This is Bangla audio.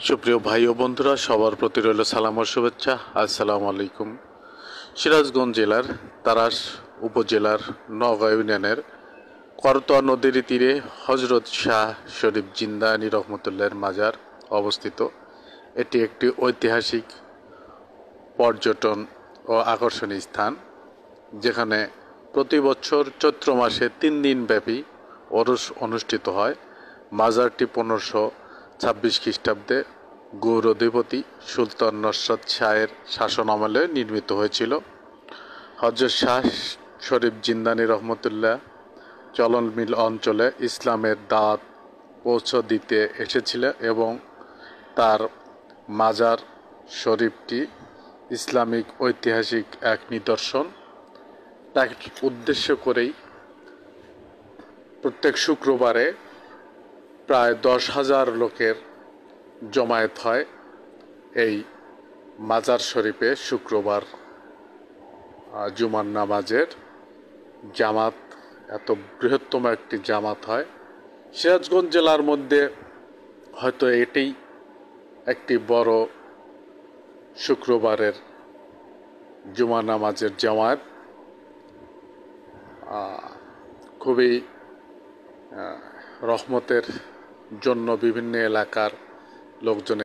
সুপ্রিয় ভাই ও বন্ধুরা, সবার প্রতি রইল সালাম ও শুভেচ্ছা। আসসালামু আলাইকুম। সিরাজগঞ্জ জেলার তাড়াশ উপজেলার নওগাঁ ইউনিয়নের করতোয়া নদীর তীরে হজরত শাহ শরীফ জিন্দানি রহমতুল্লাহের মাজার অবস্থিত। এটি একটি ঐতিহাসিক পর্যটন ও আকর্ষণীয় স্থান, যেখানে প্রতি বছর চৈত্র মাসে 3 দিন ব্যাপী ওরস অনুষ্ঠিত হয়। মাজারটি 1526 খ্রিস্টাব্দে গৌড়াধিপতি সুলতান নসরত শাহের শাসনামলে নির্মিত হয়েছিল। হযরত শাহ শরীফ জিন্দানি রহমতুল্লাহ চলনবিল অঞ্চলে ইসলামের দাওয়াত পৌঁছে দিতে এসেছিলেন এবং তার মাজার শরীফটি ইসলামিক ঐতিহাসিক এক নিদর্শন। তাকে উদ্দেশ্য করেই প্রত্যেক শুক্রবারে প্রায় 10,000 লোকের জমায়েত হয় এই মাজার শরীফে। শুক্রবার জুমার নামাজের জামাত, এত বৃহত্তম একটি জামাত হয়। সিরাজগঞ্জ জেলার মধ্যে হয়তো এটাই একটি বড় শুক্রবারের জুমা নামাজের জামাত। খুবই রহমতের জন্য বিভিন্ন এলাকার লোকজন